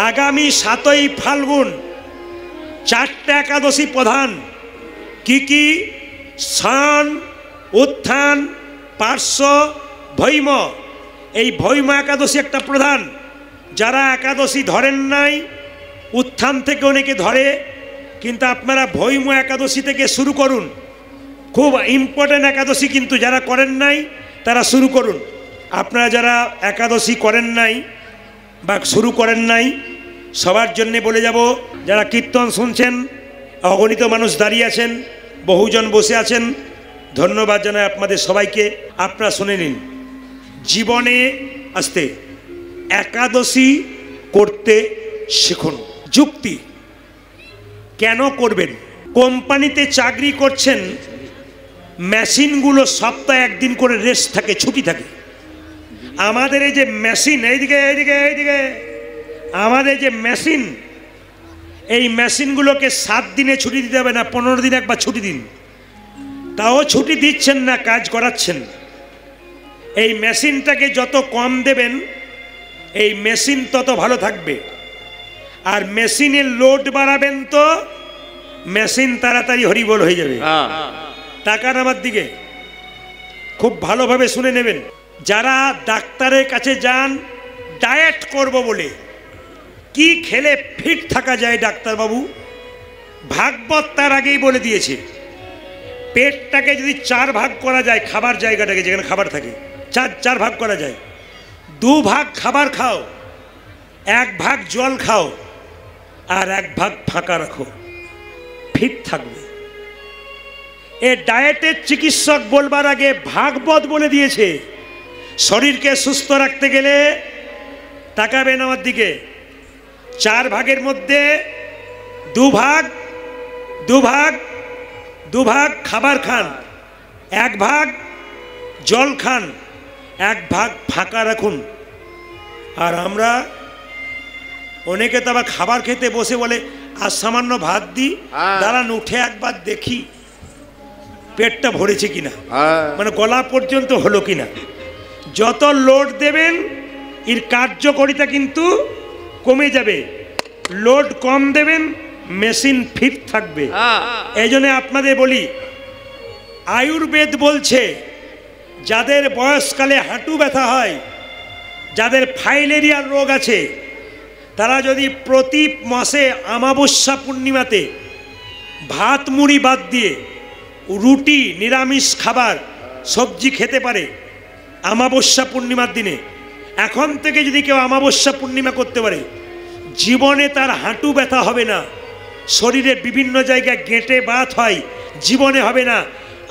আগামী 7ই ফাল্গুন 4টে একাদশী প্রধান। কি কি? স্নান, উত্থান, পার্শ্ব, ভৈম। এই ভৈম একাদশী একটা প্রধান। যারা একাদশী ধরেন নাই, উত্থান থেকে অনেকে ধরে, কিন্তু আপনারা ভৈম একাদশী থেকে শুরু করুন। খুব ইম্পর্টেন্ট একাদশী, কিন্তু যারা করেন নাই তারা শুরু করুন। আপনারা যারা একাদশী করেন নাই বা শুরু করেন নাই, সবার জন্যে বলে যাব। যারা কীর্তন শুনছেন, অগণিত মানুষ দাঁড়িয়ে আছেন, বহুজন বসে আছেন, ধন্যবাদ জানাই আপনাদের সবাইকে। আপনারা শুনে নিন। জীবনে আসতে একাদশী করতে শিখুন। যুক্তি কেন করবেন? কোম্পানিতে চাকরি করছেন, মেশিনগুলো সপ্তাহে একদিন করে রেস্ট থাকে, ছুটি থাকে। আমাদের এই যে মেশিন, এইদিকে এইদিকে এইদিকে, আমাদের যে মেশিন, এই মেশিনগুলোকে 7 দিনে ছুটি দিতে হবে না, 15 দিন একবার ছুটি দিন। তাও ছুটি দিচ্ছেন না, কাজ করাচ্ছেন। এই মেশিনটাকে যত কম দেবেন, এই মেশিন তত ভালো থাকবে। আর মেশিনের লোড বাড়াবেন তো মেশিন তাড়াতাড়ি হরিবোল হয়ে যাবে। টাকা নামার দিকে খুব ভালোভাবে শুনে নেবেন। যারা ডাক্তারের কাছে যান ডায়েট করব বলে, কি খেলে ফিট থাকা যায় ডাক্তারবাবু? ভাগবত তার আগেই বলে দিয়েছে, পেটটাকে যদি 4 ভাগ করা যায়, খাবার জায়গাটাকে যেখানে খাবার থাকে, 4 ভাগ করা যায়। 2 ভাগ খাবার খাও, 1 ভাগ জল খাও, আর 1 ভাগ ফাঁকা রাখো, ফিট থাকবে। এ ডায়েটের চিকিৎসক বলবার আগে ভাগবত বলে দিয়েছে। শরীরকে সুস্থ রাখতে গেলে তাকাবেন আমার দিকে। 4 ভাগের মধ্যে 2 ভাগ খাবার খান, 1 ভাগ জল খান, 1 ভাগ ফাঁকা রাখুন। আর আমরা অনেকে তো আবার খাবার খেতে বসে বলে, আর সামান্য ভাত দিই, দাঁড়ান উঠে একবার দেখি পেটটা ভরেছে কিনা, মানে গলা পর্যন্ত হলো কিনা। যত লোড দেবেন এর কার্যকারিতা কিন্তু কমে যাবে। লোড কম দেবেন, মেশিন ফিট থাকবে। এই জন্য আপনাদের বলি, আয়ুর্বেদ বলছে যাদের বয়সকালে হাঁটু ব্যথা হয়, যাদের ফাইলেরিয়ার রোগ আছে, তারা যদি প্রতি মাসে অমাবস্যা পূর্ণিমাতে ভাত মুড়ি বাদ দিয়ে রুটি, নিরামিষ খাবার, সবজি খেতে পারে অমাবস্যা পূর্ণিমার দিনে, এখন থেকে যদি কেউ অমাবস্যা পূর্ণিমা করতে পারে, জীবনে তার হাঁটু ব্যথা হবে না। শরীরে বিভিন্ন জায়গায় গেঁটে বাত হয়, জীবনে হবে না।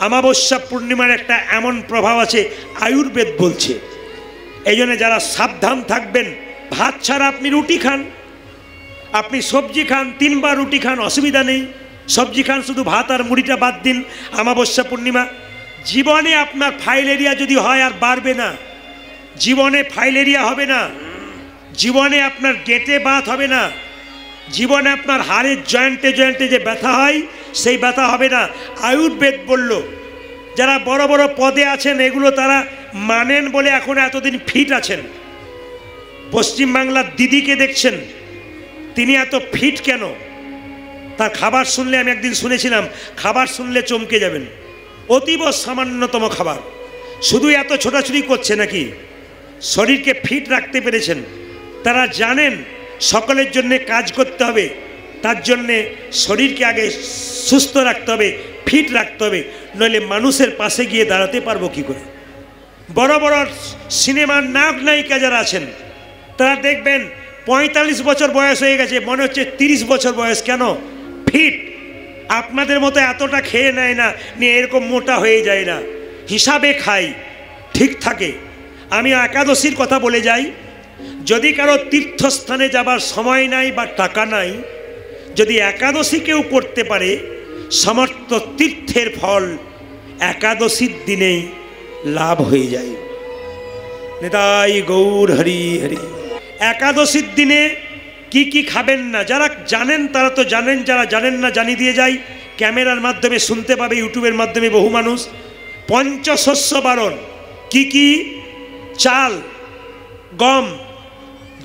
অমাবস্যা পূর্ণিমার একটা এমন প্রভাব আছে, আয়ুর্বেদ বলছে। এই জন্য যারা সাবধান থাকবেন, ভাত ছাড়া আপনি রুটি খান, আপনি সবজি খান, 3 বার রুটি খান, অসুবিধা নেই। সবজি খান, শুধু ভাত আর মুড়িটা বাদ দিন অমাবস্যা পূর্ণিমা। জীবনে আপনার ফাইলেরিয়া যদি হয় আর বাড়বে না, জীবনে ফাইলেরিয়া হবে না, জীবনে আপনার গেঁটে বাত হবে না, জীবনে আপনার হাড়ের জয়েন্টে জয়েন্টে যে ব্যথা হয় সেই ব্যথা হবে না। আয়ুর্বেদ বলল। যারা বড় বড় পদে আছেন এগুলো তারা মানেন বলে এখন এতদিন ফিট আছেন। পশ্চিমবাংলার দিদিকে দেখছেন, তিনি এত ফিট কেন? তার খাবার শুনলে, আমি একদিন শুনেছিলাম, খাবার শুনলে চমকে যাবেন। অতীব সামান্যতম খাবার, শুধু এত ছোটাছুটি করছে নাকি? শরীরকে ফিট রাখতে পেরেছেন। তারা জানেন সকলের জন্য কাজ করতে হবে, তার জন্যে শরীরকে আগে সুস্থ রাখতে হবে, ফিট রাখতে হবে, নইলে মানুষের পাশে গিয়ে দাঁড়াতে পারবো কি করে? বড় বড় সিনেমার নায়ক নায়িকা যারা আছেন, তারা দেখবেন 45 বছর বয়স হয়ে গেছে, মনে হচ্ছে 30 বছর বয়স। কেন? ফিট। আপনাদের মতো এতটা খেয়ে নেয় না, নিয়ে এরকম মোটা হয়ে যায় না, হিসাবে খাই, ঠিক থাকে। আমি একাদশীর কথা বলে যাই। যদি কারো তীর্থস্থানে যাবার সময় নাই বা টাকা নাই, যদি একাদশী কেউ করতে পারে, সমস্ত তীর্থের ফল একাদশীর দিনেই লাভ হয়ে যায়। নিতাই গৌর হরি হরি। একাদশীর দিনে কি কি খাবেন না, যারা জানেন তারা তো জানেন, যারা জানেন না জানিয়ে দিয়ে যাই। ক্যামেরার মাধ্যমে শুনতে পাবে, ইউটিউবের মাধ্যমে বহু মানুষ। পঞ্চশস্য বারণ। কি কি? চাল, গম,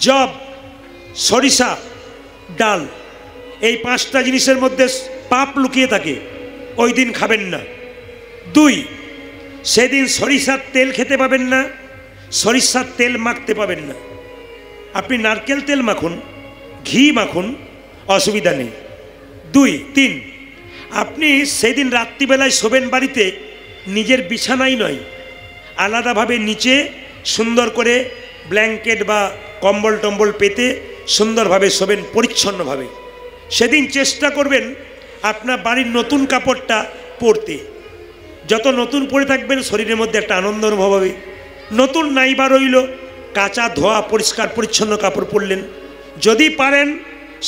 জব, সরিষা, ডাল, এই 5টা জিনিসের মধ্যে পাপ লুকিয়ে থাকে, ওই দিন খাবেন না। 2, সেদিন সরিষার তেল খেতে পাবেন না, সরিষার তেল মাখতে পাবেন না। আপনি নারকেল তেল মাখুন, ঘি মাখুন, অসুবিধা নেই। 2, 3, আপনি সেদিন রাত্রিবেলায় শোবেন বাড়িতে, নিজের বিছানাই নয়, আলাদাভাবে নিচে সুন্দর করে ব্ল্যাঙ্কেট বা কম্বল টম্বল পেতে সুন্দরভাবে শোবেন, পরিচ্ছন্নভাবে। সেদিন চেষ্টা করবেন আপনার বাড়ির নতুন কাপড়টা পরতে। যত নতুন পরে থাকবেন শরীরের মধ্যে একটা আনন্দ অনুভব হবে। নতুন নাইবা রইল, কাঁচা ধোয়া পরিষ্কার পরিচ্ছন্ন কাপড় পরলেন। যদি পারেন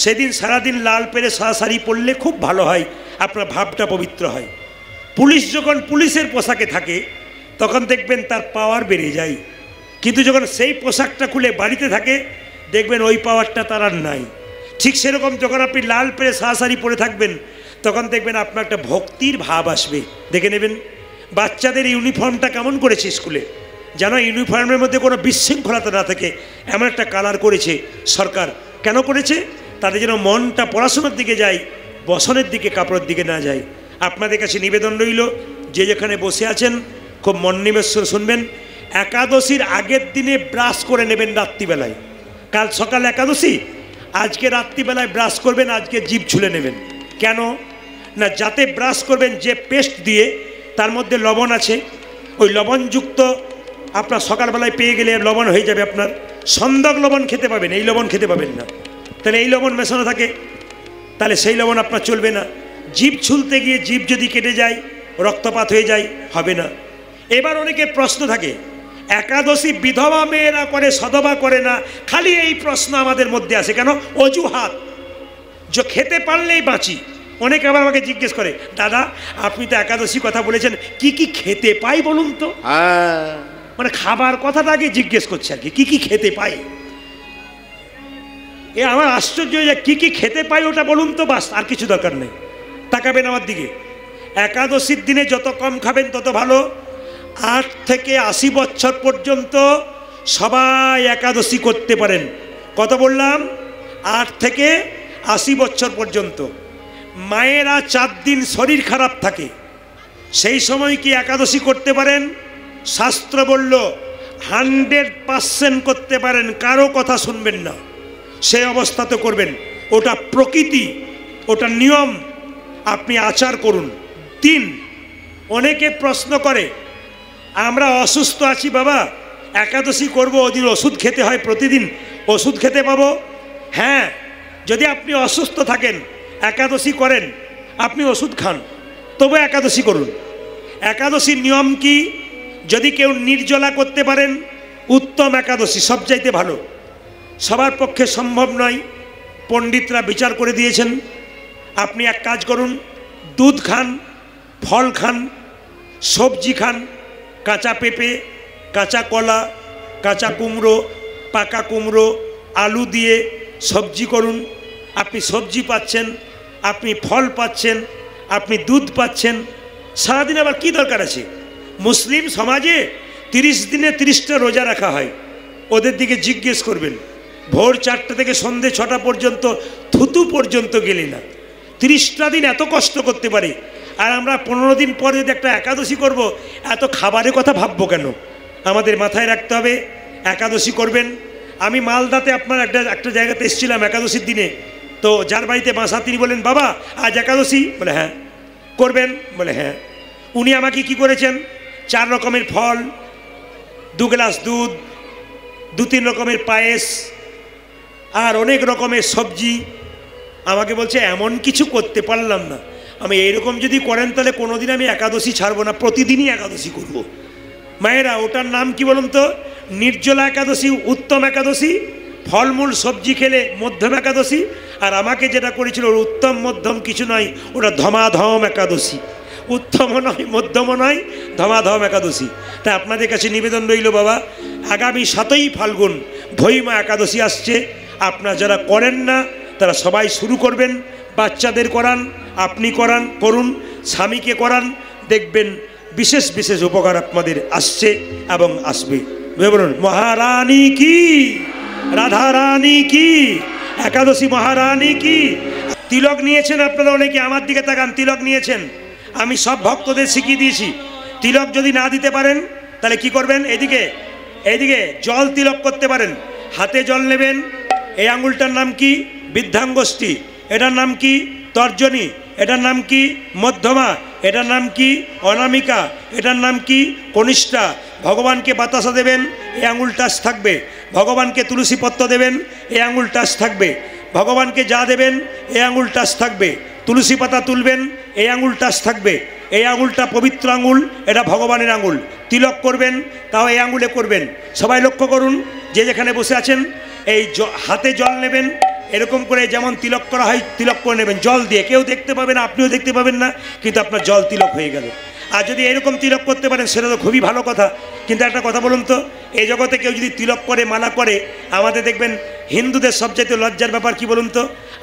সেদিন সারাদিন লাল পেরে সাদা শাড়ি পরলে খুব ভালো হয়, আপনার ভাবটা পবিত্র হয়। পুলিশ যখন পুলিশের পোশাকে থাকে তখন দেখবেন তার পাওয়ার বেড়ে যায়, কিন্তু যখন সেই পোশাকটা খুলে বাড়িতে থাকে দেখবেন ওই পাওয়ারটা তার আর নাই। ঠিক সেরকম যখন আপনি লাল পেরে সাদা শাড়ি পরে থাকবেন তখন দেখবেন আপনার একটা ভক্তির ভাব আসবে। দেখে নেবেন বাচ্চাদের ইউনিফর্মটা কেমন করেছে স্কুলে, যেন ইউনিফর্মের মধ্যে কোনো বিশৃঙ্খলতা না থাকে এমন একটা কালার করেছে সরকার। কেন করেছে? তাদের যেন মনটা পড়াশোনার দিকে যায়, বসনের দিকে, কাপড়ের দিকে না যায়। আপনাদের কাছে নিবেদন রইল, যে যেখানে বসে আছেন খুব মনোনিবেশ শুনবেন। একাদশীর আগের দিনে ব্রাশ করে নেবেন রাত্রিবেলায়। কাল সকাল একাদশী, আজকে রাত্রিবেলায় ব্রাশ করবেন, আজকে জিভ ছুলে নেবেন। কেন না, যাতে ব্রাশ করবেন যে পেস্ট দিয়ে তার মধ্যে লবণ আছে, ওই লবণযুক্ত আপনার সকালবেলায় পেয়ে গেলে লবণ হয়ে যাবে আপনার। সন্দক লবণ খেতে পাবেন, এই লবণ খেতে পাবেন না। তাহলে এই লবণ মেশানো থাকে, তাহলে সেই লবণ আপনার চলবে না। জিভ ছুলতে গিয়ে জিভ যদি কেটে যায়, রক্তপাত হয়ে যায়, হবে না। এবার অনেকের প্রশ্ন থাকে, একাদশী বিধবা মেয়েরা করে, সধবা করে না, খালি এই প্রশ্ন আমাদের মধ্যে আসে কেন? অজুহাত, যে খেতে পারলেই বাঁচি। অনেকে আবার আমাকে জিজ্ঞেস করে, দাদা আপনি তো একাদশী কথা বলেছেন, কি কি খেতে পাই বলুন তো। মানে খাবার কথাটা আগে জিজ্ঞেস করছে আর কি কি খেতে পাই। এ আমার আশ্চর্য, যে কি কি খেতে পাই ওটা বলুন তো, বাস, আর কিছু দরকার নেই। তাকাবেন আমার দিকে। একাদশীর দিনে যত কম খাবেন তত ভালো। 8 থেকে 80 বছর পর্যন্ত সবাই একাদশী করতে পারেন। কত বললাম? 8 থেকে 80 বছর পর্যন্ত। মায়েরা 4 দিন শরীর খারাপ থাকে, সেই সময় কি একাদশী করতে পারেন? শাস্ত্র বলল 100% করতে পারেন, কারো কথা শুনবেন না, সেই অবস্থাতে করবেন। ওটা প্রকৃতি, ওটা নিয়ম, আপনি আচার করুন। 3, অনেকে প্রশ্ন করে, আমরা অসুস্থ আছি বাবা, একাদশী করব, ওদিন ওষুধ খেতে হয়, প্রতিদিন ওষুধ খেতে পাবো? হ্যাঁ, যদি আপনি অসুস্থ থাকেন, একাদশী করেন, আপনি ওষুধ খান, তবে একাদশী করুন। একাদশীর নিয়ম কি? যদি কেউ নির্জলা করতে পারেন, উত্তম একাদশী, সবচাইতে ভালো। সবার পক্ষে সম্ভব নয়, পণ্ডিতরা বিচার করে দিয়েছেন। আপনি এক কাজ করুন, দুধ খান, ফল খান, সবজি খান, কাঁচা পেঁপে, কাঁচা কলা, কাঁচা কুমড়ো, পাকা কুমড়ো, আলু দিয়ে সবজি করুন। আপনি সবজি পাচ্ছেন, আপনি ফল পাচ্ছেন, আপনি দুধ পাচ্ছেন। সারাদিন আবার কি দরকার আছে? মুসলিম সমাজে 30 দিনে 30টা রোজা রাখা হয়। ওদের দিকে জিজ্ঞেস করবেন, ভোর 4টা থেকে সন্ধে 6টা পর্যন্ত থুতু পর্যন্ত গেলে না। 30টা দিন এত কষ্ট করতে পারে, আর আমরা 15 দিন পরে যদি একটা একাদশী করব, এত খাবারের কথা ভাববো কেন? আমাদের মাথায় রাখতে হবে, একাদশী করবেন। আমি মালদাতে আপনার একটা জায়গাতে এসেছিলাম একাদশীর দিনে। তো যার বাড়িতে বাসা তিনি বলেন, বাবা আজ একাদশী? বলে হ্যাঁ। করবেন? বলে হ্যাঁ। উনি আমাকে কি করেছেন, 4 রকমের ফল, 2 গ্লাস দুধ, 2-3 রকমের পায়েস, আর অনেক রকমের সবজি। আমাকে বলছে এমন কিছু করতে পারলাম না। আমি এইরকম যদি করেন তাহলে কোনোদিন আমি একাদশী ছাড়বো না, প্রতিদিনই একাদশী করব। মায়েরা, ওটার নাম কি বলুন তো? নির্জলা একাদশী, উত্তম একাদশী। ফলমূল সবজি খেলে মধ্যম একাদশী। আর আমাকে যেটা করেছিল উত্তম মধ্যম কিছু নয়, ওটা ধমাধম একাদশী। উত্তমও নয়, মধ্যমও নয়, ধমাধম একাদশী। তাই আপনাদের কাছে নিবেদন রইল বাবা, আগামী 7ই ফাল্গুন ভৈমা একাদশী আসছে। আপনারা যারা করেন না তারা সবাই শুরু করবেন। বাচ্চাদের করান, আপনি করুন, স্বামীকে করান, দেখবেন বিশেষ বিশেষ উপকার আপনাদের আসছে এবং আসবে। বলুন মহারানী কি। রাধা রানী কি, একাদশী মহারানী কি। তিলক নিয়েছেন আপনারা অনেকে, আমার দিকে তাকান, তিলক নিয়েছেন। আমি সব ভক্তদের শিখিয়ে দিয়েছি, তিলক যদি না দিতে পারেন তাহলে কি করবেন, এইদিকে এইদিকে জল তিলক করতে পারেন। হাতে জল নেবেন, এই আঙুলটার নাম কি বৃদ্ধাঙ্গুষ্ঠী, এটার নাম কি তর্জনী, এটার নাম কি মধ্যমা, এটার নাম কি অনামিকা, এটার নাম কি কনিষ্ঠা। ভগবানকে বাতাসা দেবেন, এই আঙুল টাচ থাকবে। ভগবানকে তুলসী পত্র দেবেন, এই আঙুল টাচ থাকবে। ভগবানকে যা দেবেন এই আঙুল টাচ থাকবে। তুলসী পাতা তুলবেন, এই আঙুল টাচ থাকবে। এই আঙুলটা পবিত্র আঙুল, এটা ভগবানের আঙুল। তিলক করবেন তাও এই আঙুলে করবেন। সবাই লক্ষ্য করুন, যে যেখানে বসে আছেন এই হাতে জল নেবেন, এরকম করে যেমন তিলক করা হয় তিলক করে নেবেন জল দিয়ে। কেউ দেখতে পাবেন, আপনিও দেখতে পাবেন না, কিন্তু আপনার জল তিলক হয়ে গেল। আর যদি এরকম তিলক করতে পারেন সেটা তো খুবই ভালো কথা। কিন্তু একটা কথা বলুন তো, এই জগতে কেউ যদি তিলক করে মালা করে, আমাদের দেখবেন হিন্দুদের সবচেয়ে লজ্জার ব্যাপার কি বলুন তো,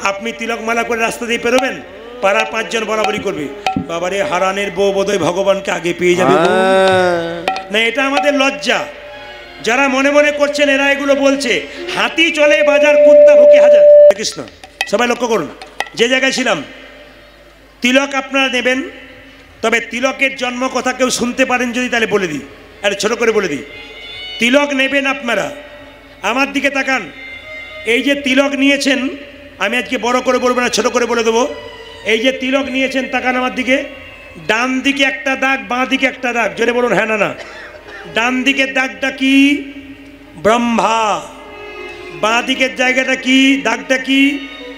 আপনি তিলক মালা করে রাস্তা দিয়ে পেরোবেন, পাড়া পাঁচজন বরাবরি করবে, বাবারে হারানের বউ বোধহয় ভগবানকে আগে পেয়ে যাবে না, এটা আমাদের লজ্জা। যারা মনে মনে করছেন এরা এগুলো বলছে। হাতি চলে বাজার, কুত্তা ভুকে হাজার। কৃষ্ণ, সবাই লক্ষ্য করুন, যে জায়গায় ছিলাম। তিলক আপনারা নেবেন, তবে তিলকের জন্ম কথা কেউ শুনতে পারেন যদি তাহলে বলে দিই, আরে ছোট করে বলে দিই। তিলক নেবেন আপনারা, আমার দিকে তাকান। এই যে তিলক নিয়েছেন, আমি আজকে বড় করে বলবো না, ছোট করে বলে দেবো। এই যে তিলক নিয়েছেন, তাকান আমার দিকে। ডান দিকে একটা দাগ, বাঁ দিকে একটা দাগ। জোরে বলুন হ্যাঁ না না। ডান দিকের দাগটা কি ব্রহ্মা, বাঁ দিকের জায়গাটা কি দাগটা কি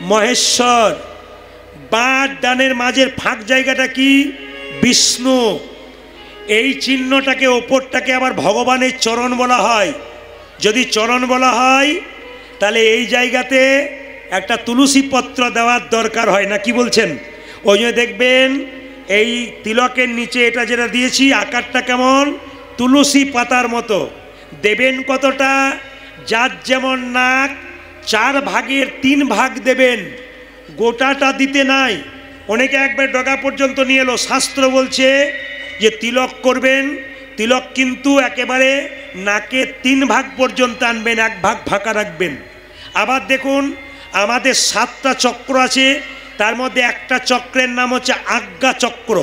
মহেশ্বর, বাঁ ডানের মাঝের ফাঁক জায়গাটা কি বিষ্ণু। এই চিহ্নটাকে, ওপরটাকে আবার ভগবানের চরণ বলা হয়। যদি চরণ বলা হয় তাহলে এই জায়গাতে একটা তুলসী পত্র দেওয়ার দরকার হয় না, কি বলছেন? ওই জন্য দেখবেন এই তিলকের নিচে এটা যেটা দিয়েছি আকারটা কেমন, তুলসী পাতার মতো। দেবেন কতটা, যার যেমন নাক 4 ভাগের 3 ভাগ দেবেন, গোটাটা দিতে নাই। অনেকে একবার ডগা পর্যন্ত নিয়ে এলো। শাস্ত্র বলছে যে তিলক করবেন, তিলক কিন্তু একেবারে নাকে 3 ভাগ পর্যন্ত আনবেন, 1 ভাগ ফাঁকা রাখবেন। আবার দেখুন আমাদের 7টা চক্র আছে, তার মধ্যে একটা চক্রের নাম হচ্ছে আজ্ঞা চক্র।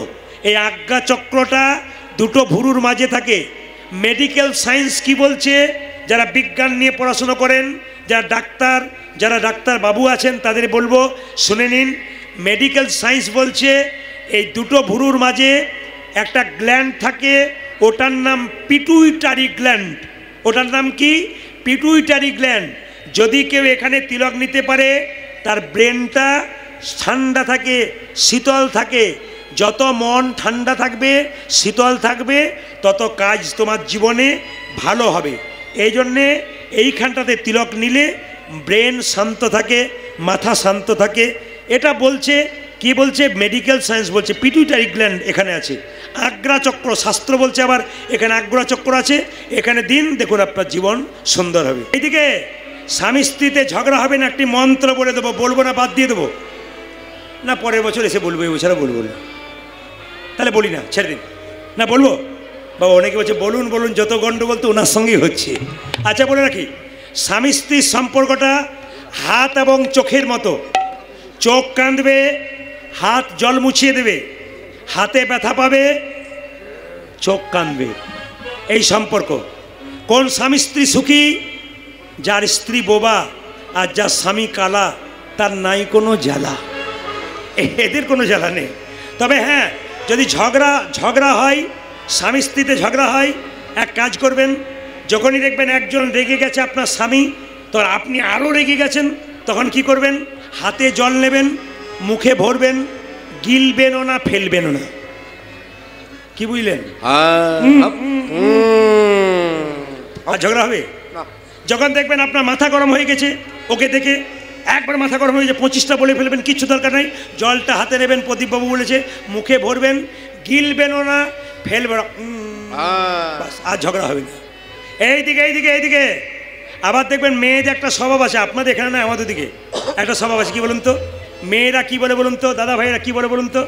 এই আজ্ঞা চক্রটা দুটো ভুরুর মাঝে থাকে। মেডিকেল সায়েন্স কি বলছে, যারা বিজ্ঞান নিয়ে পড়াশুনো করেন, যারা ডাক্তার বাবু আছেন তাদের বলবো শুনে নিন। মেডিকেল সায়েন্স বলছে এই দুটো ভুরুর মাঝে একটা গ্ল্যান্ড থাকে, ওটার নাম পিটুইটারি গ্ল্যান্ড। ওটার নাম কি পিটুইটারি গ্ল্যান্ড। যদি কেউ এখানে তিলক নিতে পারে, তার ব্রেনটা ঠান্ডা থাকে, শীতল থাকে। যত মন ঠান্ডা থাকবে, শীতল থাকবে, তত কাজ তোমার জীবনে ভালো হবে। এই জন্যে এইখানটাতে তিলক নিলে ব্রেন শান্ত থাকে, মাথা শান্ত থাকে। এটা বলছে কি বলছে, মেডিকেল সায়েন্স বলছে পিটুইটারি গ্ল্যান্ড এখানে আছে। আজ্ঞা চক্র, শাস্ত্র বলছে আবার এখানে আজ্ঞা চক্র আছে, এখানে দিন, দেখুন আপনার জীবন সুন্দর হবে। এইদিকে স্বামী স্ত্রীতে ঝগড়া হবে না, একটি মন্ত্র বলে দেবো, বলবো না বাদ দিয়ে দেবো না, পরের বছর এসে বলবো, এই বছরে বলবো না, তাহলে বলি না, ছেড়ে দিন না, বলবো। বাবা অনেকে বলছে বলুন বলুন, যত গণ্ডগোল তো ওনার সঙ্গেই হচ্ছে। আচ্ছা বলে রাখি, স্বামী স্ত্রীর সম্পর্কটা হাত এবং চোখের মতো। চোখ কাঁদবে, হাত জল মুছিয়ে দেবে। হাতে ব্যথা পাবে, চোখ কাঁদবে। এই সম্পর্ক। কোন স্বামী স্ত্রী সুখী, যার স্ত্রী বোবা আর যার স্বামী কালা, তার নাই কোনো জ্বালা। এদের কোনো জ্বালা নেই। তবে হ্যাঁ, যদি ঝগড়া হয়, স্বামী স্ত্রীতে ঝগড়া হয়, এক কাজ করবেন, যখনই দেখবেন একজন রেগে গেছে আপনার স্বামী, তো আপনি আরও রেগে গেছেন, তখন কি করবেন, হাতে জল নেবেন, মুখে ভরবেন, গিলবেনও না ফেলবেনও না। কি বুঝলেন? আর ঝগড়া হবে। যখন দেখবেন আপনার মাথা গরম হয়ে গেছে, ওকে দেখে একবার মাথা গরম হয়ে গেছে, 25টা বলে ফেলবেন, কিচ্ছু দরকার নাই। জলটা হাতে নেবেন, প্রদীপবাবু বলেছে, মুখে ভরবেন, গিলবেনও না ফেলবেন, বাস, আর ঝগড়া হবে না। এইদিকে আবার দেখবেন মেয়েদের একটা স্বভাব আছে, আপনাদের এখানে না, আমাদের দিকে একটা স্বভাব আছে। কি বলুন তো, মেয়েরা কি বলে বলুন তো, দাদা ভাইরা কি বলে বলুন তো,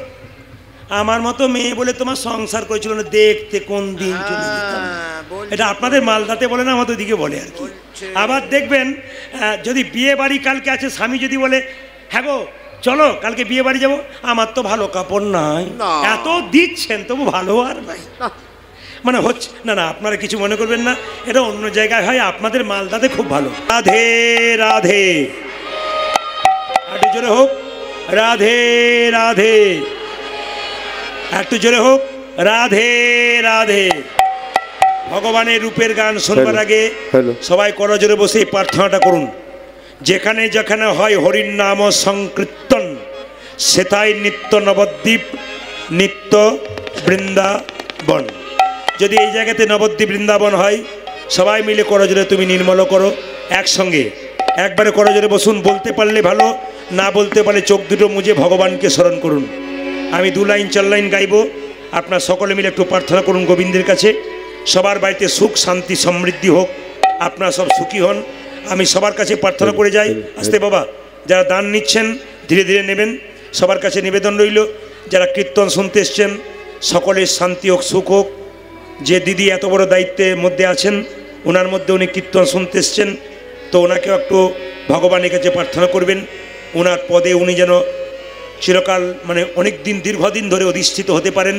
আমার মতো মেয়ে বলে তোমার সংসার করেছিল না, দেখতে কোন দিন চলে যেতাম। এটা আপনাদের মালদাতে বলে না, আমাদের দিকে বলে আর কি। আবার দেখবেন যদি বিয়ে বাড়ি কালকে আছে, স্বামী যদি বলে হ্যাঁ গো চলো কালকে বিয়ে বাড়ি যাবো, আমার তো ভালো কাপড় নাই, এত দিচ্ছেন তবু ভালো আর নাই, মানে হচ্ছে না। না আপনারা কিছু মনে করবেন না, এটা অন্য জায়গায় হয়, আপনাদের মালদাতে খুব ভালো। রাধে রাধে, একটু জোরে হোক রাধে রাধে, একটু জোরে হোক রাধে রাধে। ভগবানের রূপের গান শুনবার আগে সবাই করজোরে বসে প্রার্থনাটা করুন। যেখানে যেখানে হয় হরির নাম সংকীর্তন, সেটাই নিত্য নবদ্বীপ, নিত্য বৃন্দাবন। যদি এই জায়গাতে নবদ্বীপ বৃন্দাবন হয়, সবাই মিলে করজোরে তুমি নির্মল করো একসঙ্গে, একবারে করজোরে বসুন। বলতে পারলে ভালো, না বলতে পারলে চোখ দুটো মুজে ভগবানকে স্মরণ করুন। আমি 2 লাইন 4 লাইন গাইব, আপনার সকলে মিলে একটু প্রার্থনা করুন গোবিন্দের কাছে। সবার বাড়িতে সুখ শান্তি সমৃদ্ধি হোক, আপনারা সব সুখী হন। আমি সবার কাছে প্রার্থনা করে যাই। আস্তে বাবা, যারা দান নিচ্ছেন ধীরে ধীরে নেবেন। সবার কাছে নিবেদন রইল, যারা কীর্তন শুনতে এসছেন সকলের শান্তি হোক, সুখ হোক। যে দিদি এত বড় দায়িত্বের মধ্যে আছেন, ওনার মধ্যে উনি কীর্তন শুনতে এসছেন, তো ওনাকেও একটু ভগবানের কাছে প্রার্থনা করবেন। ওনার পদে উনি যেন চিরকাল, মানে অনেক দিন দীর্ঘদিন ধরে অধিষ্ঠিত হতে পারেন,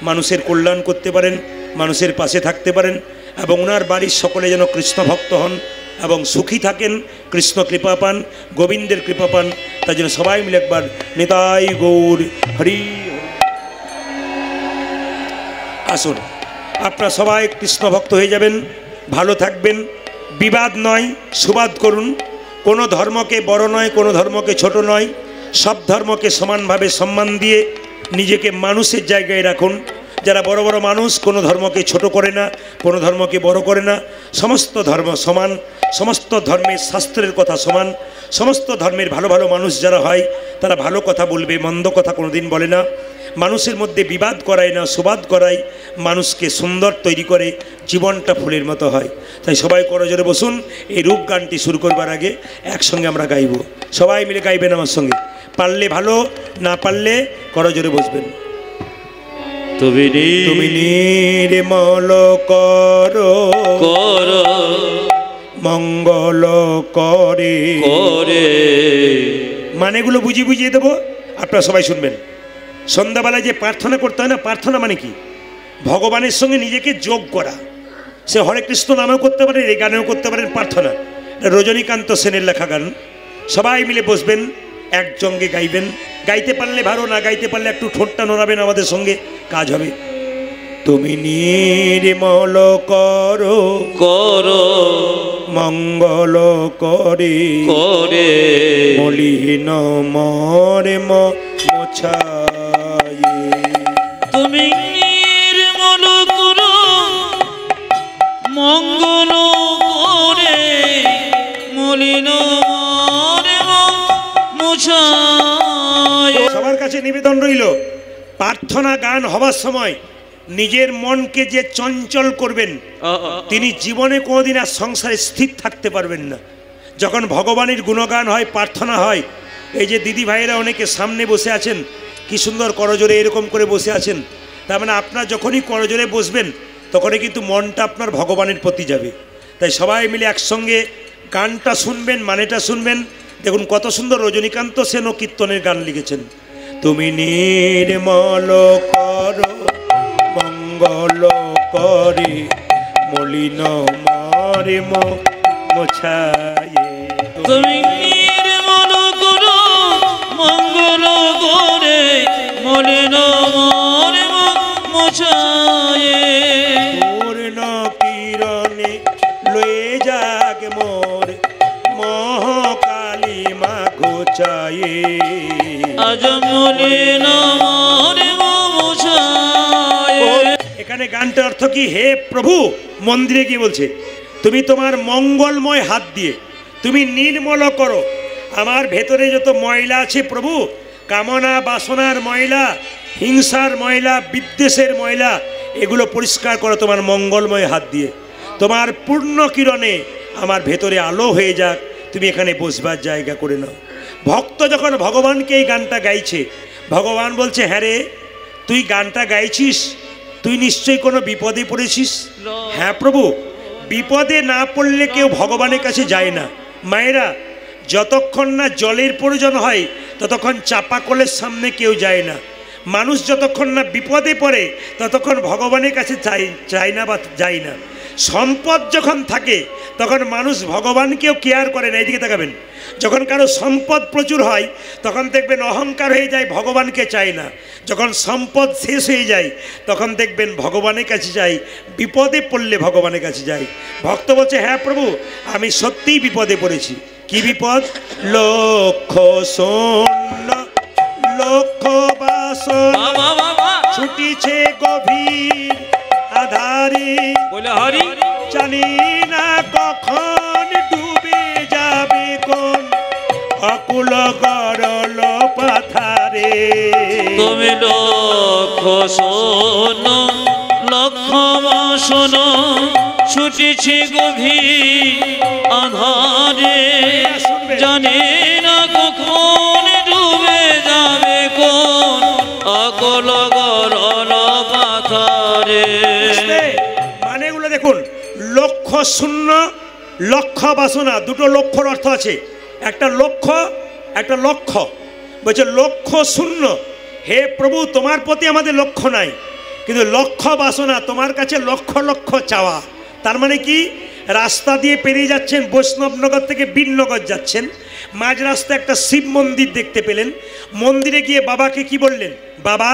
মানুষের কল্যাণ করতে পারেন, মানুষের পাশে থাকতে পারেন, এবং ওনার বাড়ির সকলে যেন কৃষ্ণ ভক্ত হন এবং সুখী থাকেন, কৃষ্ণ কৃপা পান, গোবিন্দের কৃপা পান। তার জন্য সবাই মিলে একবার নিতাই গৌর হরি। আসুন, আপনারা সবাই কৃষ্ণ ভক্ত হয়ে যাবেন, ভালো থাকবেন। বিবাদ নয়, সুবাদ করুন। কোনো ধর্মকে বড় নয়, কোনো ধর্মকে ছোট নয়, সব ধর্মকে সমানভাবে সম্মান দিয়ে নিজেকে মানুষের জায়গায় রাখুন। যারা বড় বড় মানুষ কোনো ধর্মকে ছোট করে না, কোনো ধর্মকে বড় করে না। সমস্ত ধর্ম সমান, সমস্ত ধর্মের শাস্ত্রের কথা সমান। সমস্ত ধর্মের ভালো ভালো মানুষ যারা হয় তারা ভালো কথা বলবে, মন্দ কথা কোনোদিন বলে না। মানুষের মধ্যে বিবাদ করায় না, সুবাদ করায়, মানুষকে সুন্দর তৈরি করে, জীবনটা ফুলের মতো হয়। তাই সবাই করজোরে বসুন। এই রূপ গানটি শুরু করবার আগে একসঙ্গে আমরা গাইব, সবাই মিলে গাইবেন আমার সঙ্গে। পারলে ভালো, না পারলে করজোরে বসবেন। তুমি নির্মল করো মঙ্গল করে, মানেগুলো বুঝিয়ে দেবো, আপনারা সবাই শুনবেন। সন্ধ্যাবেলায় যে প্রার্থনা করতে হয় না, প্রার্থনা মানে কি? ভগবানের সঙ্গে নিজেকে যোগ করা। সে হরে কৃষ্ণ নামেও করতে পারেন, এই গানেও করতে পারেন প্রার্থনা। রজনীকান্ত সেনের লেখা গান। সবাই মিলে বসবেন, একসঙ্গে গাইবেন। গাইতে পারলে ভালো, না গাইতে পারলে একটু ঠোঁটটা নড়াবেন, আমাদের সঙ্গে কাজ হবে। তুমি নির্মল করো মঙ্গল করে, মলিন মরে মোছায়। তুমি নির্মল করো মঙ্গল করে, মলিন মরে মোছায়। সবার কাছে নিবেদন রইল, প্রার্থনা গান হবার সময় নিজের মনকে যে চঞ্চল করবেন, তিনি জীবনে কোনোদিন আর সংসারে স্থির থাকতে পারবেন না। যখন ভগবানের গুণগান হয়, প্রার্থনা হয়, এই যে দিদি ভাইয়েরা অনেকে সামনে বসে আছেন, কি সুন্দর করজোরে এরকম করে বসে আছেন, তার মানে আপনার যখনই করজোরে বসবেন তখনই কিন্তু মনটা আপনার ভগবানের প্রতি যাবে। তাই সবাই মিলে একসঙ্গে গানটা শুনবেন, মানেটা শুনবেন। দেখুন কত সুন্দর রজনীকান্ত সেনও কীর্তনের গান লিখেছেন। তুমি নির্মল করো মঙ্গল করে, মলিন মরে মোছায়। তুমি নির্মল করো মঙ্গল করে, মলিন মরে মোছায়। পূর্ণ কিরণে লয়ে যাক মোর মহাকালী মা ঘোচায়ে, আজ মলিন মরে মোছায়। এখানে গানটার অর্থ কি? হে প্রভু, মন্দিরে গিয়ে বলছে তুমি তোমার মঙ্গলময় হাত দিয়ে তুমি নির্মল করো আমার ভেতরে যত ময়লা আছে প্রভু, কামনা বাসনার ময়লা, হিংসার ময়লা, বিদ্বেষের ময়লা, এগুলো পরিষ্কার করো তোমার মঙ্গলময় হাত দিয়ে। তোমার পূর্ণ কিরণে আমার ভেতরে আলো হয়ে যাক, তুমি এখানে বসবার জায়গা করে নাও। ভক্ত যখন ভগবানকে এই গানটা গাইছে, ভগবান বলছে হ্যাঁ রে, তুই গানটা গাইছিস, তুই নিশ্চয়ই কোনো বিপদে পড়েছিস। হ্যাঁ প্রভু, বিপদে না পড়লে কেউ ভগবানের কাছে যায় না। মায়েরা, যতক্ষণ না জলের প্রয়োজন হয় ততক্ষণ চাপা কলের সামনে কেউ যায় না। মানুষ যতক্ষণ না বিপদে পড়ে ততক্ষণ ভগবানের কাছে যায় না বা যায় না। সম্পদ যখন থাকে তখন মানুষ ভগবানকেও কেয়ার করে না। এইদিকে তাকাবেন, যখন কারো সম্পদ প্রচুর হয় তখন দেখবেন অহংকার হয়ে যায়, ভগবানকে চায় না। যখন সম্পদ শেষ হয়ে যায় তখন দেখবেন ভগবানের কাছে যাই, বিপদে পড়লে ভগবানের কাছে যাই। ভক্ত বলছে, হ্যাঁ প্রভু, আমি সত্যিই বিপদে পড়েছি। কি বিপদ? লক্ষ শূন্য লক্ষ বাসনা ছুটিছে গভীর আধারে, বলে হরি জানি না কখন ডুবে যাবে কোন অকুল গরল পাথারে। তুমি লক্ষ শোনো লক্ষ বাসনা ছুটেছে গভীর আধারে, জানি না কখন ডুবে যাবে কোন অকুল গরল পাথারে। মানে এগুলো দেখুন, লক্ষ্য শূন্য লক্ষ্য বাসনা, দুটো লক্ষ্যর অর্থ আছে। একটা লক্ষ্য, একটা লক্ষ্য। বলছে লক্ষ্য শূন্য, হে প্রভু তোমার প্রতি আমাদের লক্ষ্য নাই, কিন্তু লক্ষ্য বাসনা, তোমার কাছে লক্ষ লক্ষ চাওয়া। তার মানে কি? রাস্তা দিয়ে পেরিয়ে যাচ্ছেন, বৈষ্ণবনগর থেকে বীরনগর যাচ্ছেন, মাঝ রাস্তায় একটা শিব মন্দির দেখতে পেলেন। মন্দিরে গিয়ে বাবাকে কি বললেন? বাবা,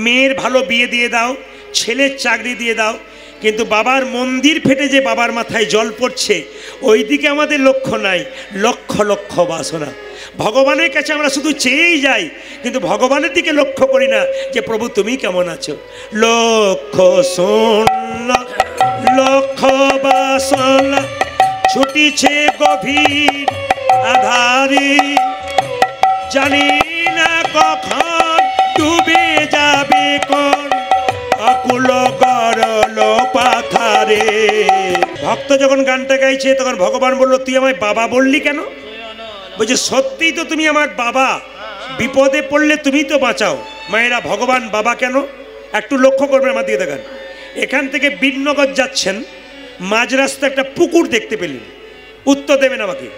মেয়ের ভালো বিয়ে দিয়ে দাও, ছেলের চাকরি দিয়ে দাও। কিন্তু বাবার মন্দির ফেটে যে বাবার মাথায় জল পড়ছে, ওই দিকে আমাদের লক্ষ্য নাই, লক্ষ লক্ষ বাসনা। ভগবানের কাছে আমরা শুধু চেয়েই যাই, কিন্তু ভগবানের দিকে লক্ষ্য করি না যে প্রভু তুমি কেমন আছো। লক্ষ শূন্য লক্ষ বাসনা ছুটিছে গভীর আধারে, জানি না কখন ডুবে যাবে কোন অকুল গরল পাথারে। ভক্ত যখন গানটা গাইছে তখন ভগবান বলল, তুই আমায় বাবা বললি কেন? বলছে সত্যিই তো তুমি আমার বাবা, বিপদে পড়লে তুমি তো বাঁচাও। মায়েরা, ভগবান বাবা কেন? একটু লক্ষ্য করবেন, আমার দিকে দেখান। এখান থেকে বীরনগর যাচ্ছেন, মাঝ রাস্তায় একটা পুকুর দেখতে পেলেন। উত্তর দেবেন আমাকে।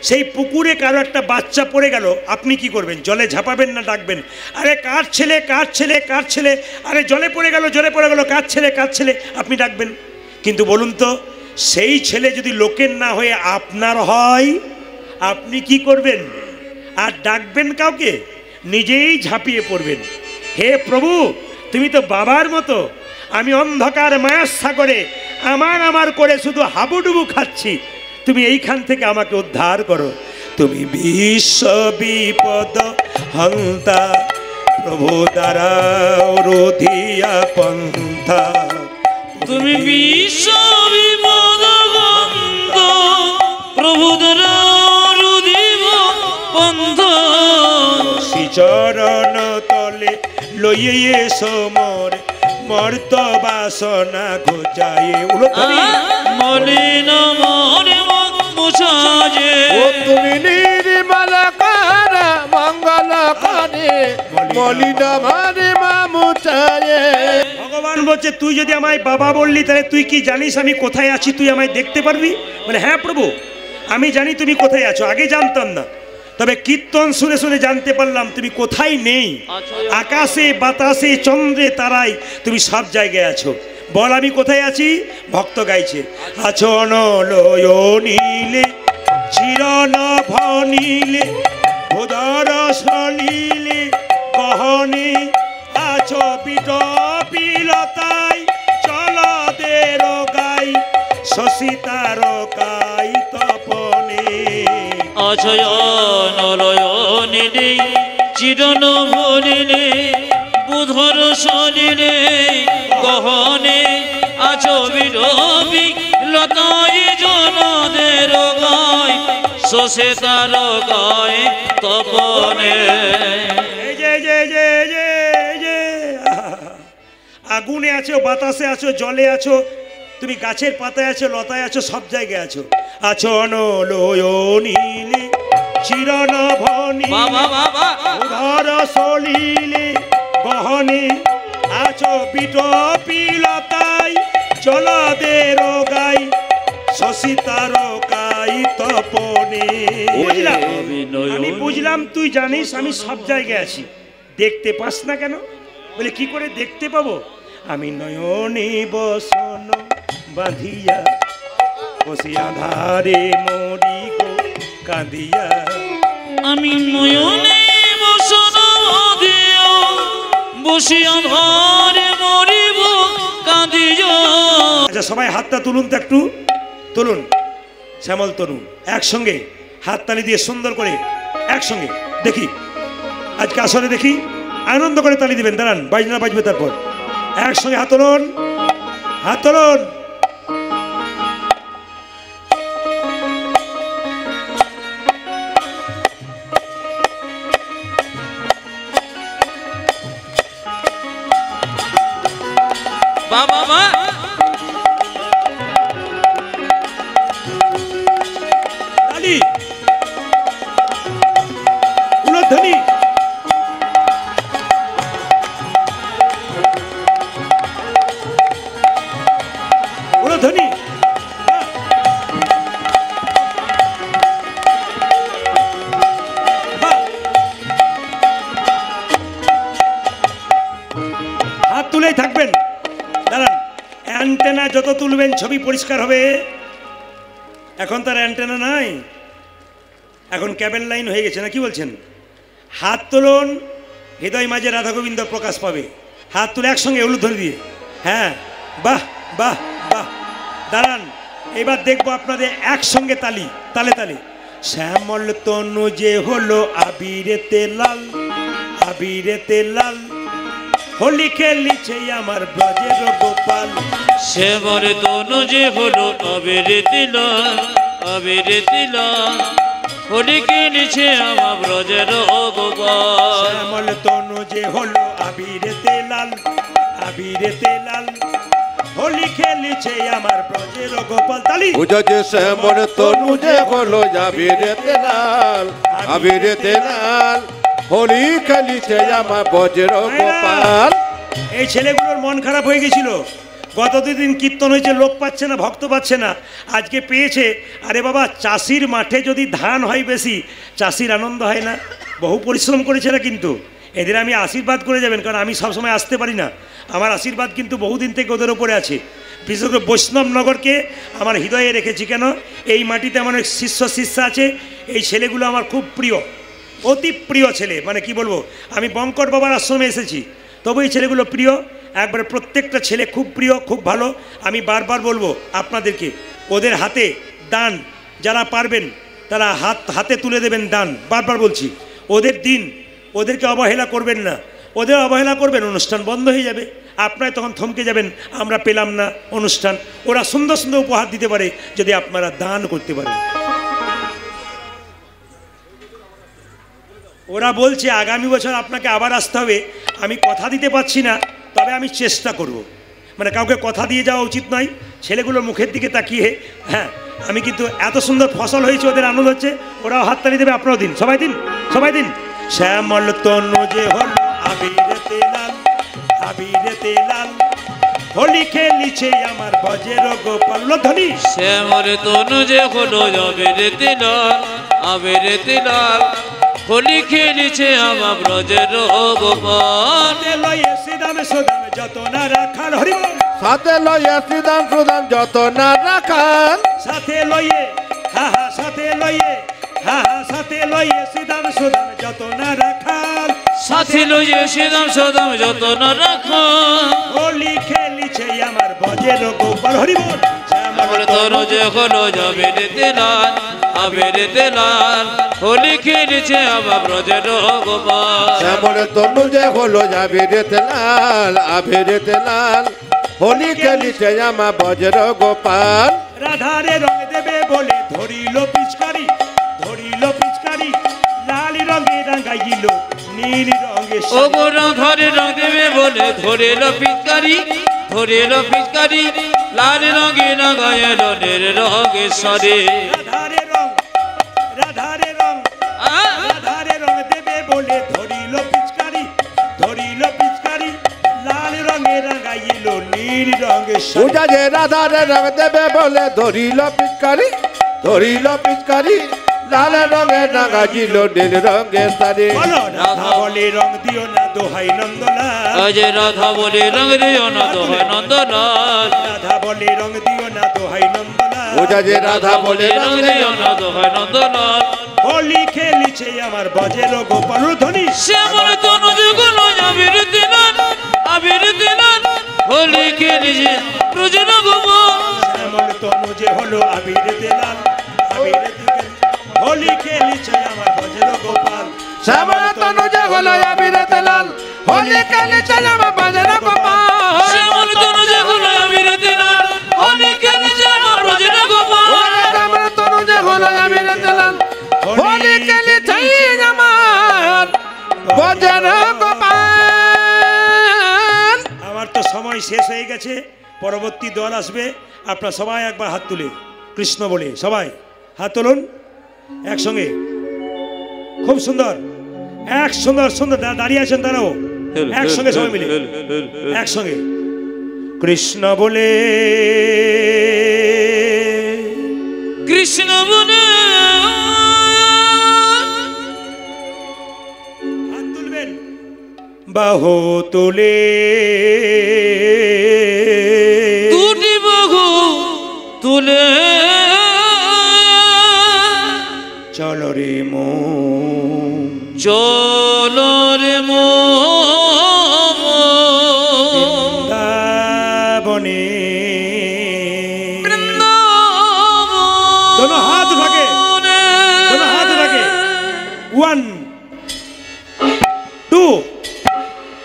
সেই পুকুরে কারো একটা বাচ্চা পড়ে গেল, আপনি কি করবেন? জলে ঝাঁপাবেন না ডাকবেন, আরে কার ছেলে কার ছেলে কার ছেলে, আরে জলে পড়ে গেল জলে পড়ে গেল, কার ছেলে কার ছেলে, আপনি ডাকবেন। কিন্তু বলুন তো, সেই ছেলে যদি লোকের না হয়ে আপনার হয়, আপনি কি করবেন? আর ডাকবেন কাউকে? নিজেই ঝাঁপিয়ে পড়বেন। হে প্রভু, তুমি তো বাবার মতো, আমি অন্ধকার মায়ার সাগরে আমার করে শুধু হাবুডুবু খাচ্ছি, তুমি এইখান থেকে আমাকে উদ্ধার করো। তুমি বিশ্ব বিপদ হন্তা, প্রভু দ্বারা রোধিয়া পন্থা। তুমি বিশ্ব বিপদ হন্তা, প্রভু দ্বারা রোধিব পন্থা। শ্রীচরণ তলে লইয়ে সমর মর্ত বাসনা ঘোচায়ে। মলিন মনে মুছায়ে, তুমি নির্মল কর মঙ্গল করে, মলিন মনে মুছায়ে। ভগবান বলছে, তুই যদি আমায় বাবা বললি, তাহলে তুই কি জানিস আমি কোথায় আছি? তুই আমায় দেখতে পারবি? মানে হ্যাঁ প্রভু, আমি জানি তুমি কোথায় আছো, আগে জানতাম না, তবে কীর্তন শুনে শুনে জানতে পারলাম তুমি কোথায় নেই। আকাশে বাতাসে চন্দ্রে তারায় তুমি সব জায়গায় আছো। বল আমি কোথায় আছি? ভক্ত গাইছে, আছো অনলয় নীলে চিরনভ নীলে ভোদর সলিলে গহনে, আছো বিলতাই চলদের গাই শশী তারকাই তপনে। অছয়নলয়নিলে চিরন ভরিলে বুধর শনিলে গহনে, আছো বিরবি লতায় জনদের গায় শোষে তার গায়ে তপনে। আগুনে আছো, বাতাসে আছো, জলে আছো, তুমি গাছের পাতায় আছো, লতায় আছো, সব জায়গায় আছো। আছো অনলয় নীলে চিরনভ নীলে উধর সলিলে গহনে, আছো বিটপিলতাই জলদের গাই শশী তারকাই তপনে। বুঝলাম, আমি বুঝলাম তুই জানিস আমি সব জায়গায় আছি, দেখতে পাস না কেন? বলে কি করে দেখতে পাবো? আমি নয়নে বসন বাঁধিয়া বসি আধারে মরি গো কাঁদিয়া। আমি নয়নে বসন বাঁধিয়া বসি আধারে মরিব কাঁদিয়া। আচ্ছা সবাই হাতটা তুলুন তো, একটু তুলুন, শ্যামল তরুণ একসঙ্গে হাততালি দিয়ে সুন্দর করে একসঙ্গে দেখি আজকে আসলে দেখি আনন্দ করে তালি দিবেন। দাঁড়ান, বাজনা বাজবে তারপর একসঙ্গে হাত তুলুন, হাত তুলুন। বাবা মা তালি উলধ্বনি উলধ্বনি। হাত তুলেই থাকবেন। দাঁড়ান, অ্যান্টেনা যত তুলবেন ছবি পরিষ্কার হবে। এখন তার অ্যান্টেনা নাই, এখন ক্যাবেল লাইন হয়ে গেছে না, কি বলছেন? হাত তুলুন, হৃদয় মাঝে রাধা গোবিন্দ প্রকাশ পাবে। হাত তুলে একসঙ্গে উলুধ্বনি দিয়ে, হ্যাঁ বাহ বাহ বাহ। দাঁড়ান, এবার দেখবো আপনাদের একসঙ্গে তালি, তালে তালে। শ্যামল তনু যে হলো আবিরেতে লাল, আবিরেতে লাল, হোলি খেলিছে আমার ব্রজের গোপাল। শ্যামল তনু যে হলো আবিরেতে লাল, আবিরেতে লাল, হোলি খেলিছে আমার ব্রজের গোপাল। শ্যামল তনু যে হলো আবিরেতে লাল, আবিরেতে লাল, হোলি খেলিছে আমার ব্রজের গোপাল। তালি বুঝেছে শ্যামল তনু যে হলো আবিরেতে লাল, আবিরেতে লাল, হোলি খেলিছে আমার বজ্র গোপাল। এই ছেলেগুলোর মন খারাপ হয়ে গেছিল, গত দুদিন কীর্তন হয়েছে, লোক পাচ্ছে না, ভক্ত পাচ্ছে না, আজকে পেয়েছে। আরে বাবা, চাষির মাঠে যদি ধান হয় বেশি, চাষির আনন্দ হয় না? বহু পরিশ্রম করেছে না, কিন্তু এদের আমি আশীর্বাদ করে যাবেন, কারণ আমি সবসময় আসতে পারি না। আমার আশীর্বাদ কিন্তু বহুদিন থেকে ওদের ওপরে আছে। বিশেষ করে বৈষ্ণবনগরকে আমার হৃদয়ে রেখেছি। কেন? এই মাটিতে আমার অনেক শিষ্য শিষ্যা আছে, এই ছেলেগুলো আমার খুব প্রিয়, অতি প্রিয় ছেলে। মানে কি বলবো, আমি বঙ্কট বাবার আশ্রমে এসেছি, তবু এই ছেলেগুলো প্রিয়, একবারে প্রত্যেকটা ছেলে খুব প্রিয়, খুব ভালো। আমি বারবার বলবো আপনাদেরকে, ওদের হাতে দান, যারা পারবেন তারা হাতে তুলে দেবেন দান। বারবার বলছি, ওদের দিন, ওদেরকে অবহেলা করবেন না। ওদের অবহেলা করবেন, অনুষ্ঠান বন্ধ হয়ে যাবে, আপনারা তখন থমকে যাবেন, আমরা পেলাম না অনুষ্ঠান। ওরা সুন্দর সুন্দর উপহার দিতে পারে যদি আপনারা দান করতে পারেন। ওরা বলছে আগামী বছর আপনাকে আবার আসতে হবে। আমি কথা দিতে পারছি না, তবে আমি চেষ্টা করব। মানে কাউকে কথা দিয়ে যাওয়া উচিত নয়, ছেলেগুলোর মুখের দিকে তাকিয়ে। হ্যাঁ, আমি কিন্তু এত সুন্দর ফসল হয়েছে, ওদের আনন্দ হচ্ছে, ওরাও হাততালি দেবে, আপনারাও দিন, সবাই দিন, সবাই দিন। শ্যামল তনু যে হলো আবিরেতে লাল, আবিরেতে লাল, হোলি খেলিছে আমার বজ্র গোপাল। ধ্বনি শ্যামল তনু যে হলো আবিরেতে লাল, আবিরেতে লাল, হোলি খেলিছে আমার ব্রজের গোপাল। লয়ে শ্রীদাম সুদাম যত না রাখাল, হরি বল। সাথে লয়ে শ্রীদাম সুদাম যত না রাখাল, সাথে লয়ে হা হা, সাথে লয়ে হা হা, সাথে লয়ে শ্রীদাম সুদাম যত না রাখাল, সাথে লয়ে শ্রীদাম সুদাম যত না রাখাল, হোলি খেলিছে আমার বজ্র গোপাল। হরি বল। শ্যামল তনু যে হলো আবিরেতে লাল, আবিরেতে লাল, হোলি খেলিছে আমার ব্রজের গোপাল। শ্যামল তনু যে হলো আবিরেতে লাল, আবিরেতে লাল, হোলি খেলিছে আমার বজ্র গোপাল। রাধারে রং দেবে বলে ধরিল পিচকারি, ধরিল পিচকারি, লাল রঙে রাঙাইল নীল রঙে। ও গো রাধারে রং দেবে বলে ধরিল পিচকারি, ধরিল পিচকারি, লাল রঙে রাঙাইল নীল রঙে সরে। রাধারে রং, রাধারে রং, রাধারে রং দেবে বলে ধরিল পিচকারি, ধরিল পিচকারি, লাল যোগেশ্বরী। পূজা যে রাধার রং দেবে বলে ধরিল পিচকারি লাল রঙে রাঙাছিল নীল রঙের শাড়ি। বলো রাধা বলে রং দিও না দোহাই নন্দলাল। আজ রাধা বলে রং দিও না দোহাই নন্দলাল। রাধা বলে রং দিও না দোহাই নন্দলাল। পূজা যে রাধা বলে রং দিও না দোহাই নন্দলাল। হোলি খেলিছে আমার বজের গোপাল ধ্বনি। শ্যামল তনুজ গুণ আবির দিলান হোলি খেলিছে রোজন গোপাল। শ্যামল তনুজে হলো আবির দিলান হোলি খেলিছে আমার বজের গোপাল। শ্যামল তনুজে হলো আবির দিলান হোলি খেলিছে আমার বজের গোপাল। শ্যামল তনুজে হলো আবির দিলান হোলি খেলিছে আমার বজের গোপাল। শ্যামল তনুজে হলো আবির দিলান হোলি খেলিছে আমার বজের গোপাল। আমার তো সময় শেষ হয়ে গেছে, পরবর্তী দল আসবে। আপনারা সবাই একবার হাত তুলে কৃষ্ণ বলে সবাই হাত তুলুন একসঙ্গে। খুব সুন্দর, এক সুন্দর সুন্দর দাঁড়িয়ে আছেন তারাও একসঙ্গে সবাই মিলে একসঙ্গে কৃষ্ণ বলে কৃষ্ণ বলে হাত তুলবেন বাহু তুলে দুটি বাহু তুলে চলো রে মন চলো রে বৃন্দাবনে। दोनों हाथ उठा के 1 2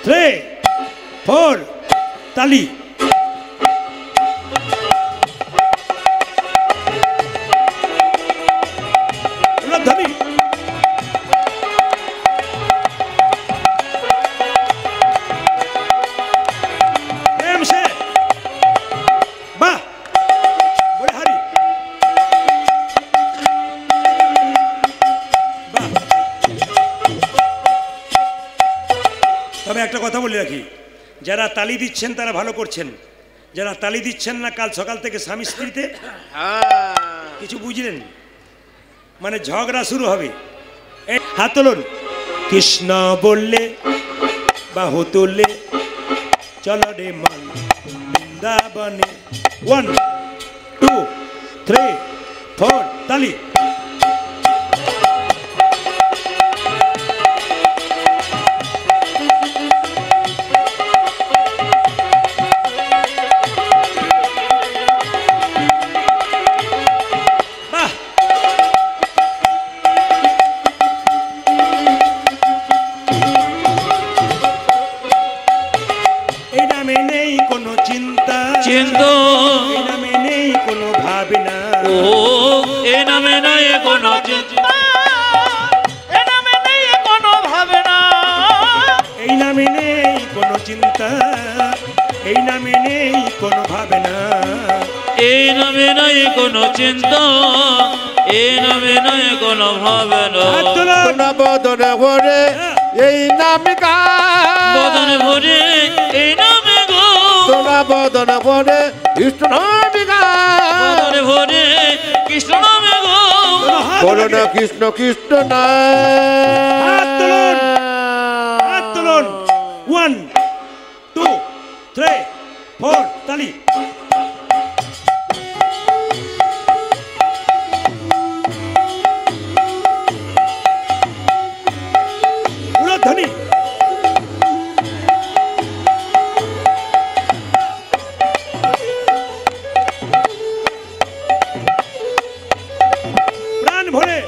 3 4 ताली। धनी प्रेम से वाह बड़े हरी वाह। তবে একটা কথা বলে রাখি, যারা তালি দিচ্ছেন তারা ভালো করছেন, যারা তালি দিচ্ছেন না কাল সকাল থেকে স্বামী স্ত্রীতে কিছু বুঝলেন, মানে ঝগড়া শুরু হবে। হাত তুলুন কৃষ্ণ বললে বাহু তুললে চলো রে মন বৃন্দাবনে। 1 2 3 4 তালি। চিন্তা এই নামে নেই কোনো ভাবনা। ও এ নামে নাই কোনো চিন্তা এ নামে নেই কোনো ভাবনা। এই নামে নেই কোনো চিন্তা এই নামে নেই কোনো ভাবনা। এই নামে নাই কোনো চিন্তা এই নামে নাই কোনো ভাবনা। বদনে ভরে এই নামে বদনে ভরে এই নামে গো তোরা বদনে ভরে কৃষ্ণ নামে বদনে ভরে কৃষ্ণ নামে গো বলো না কৃষ্ণ কৃষ্ণ না। হাত তুলুন 1 2 3 4 তালি। ধনী প্রাণ ভরে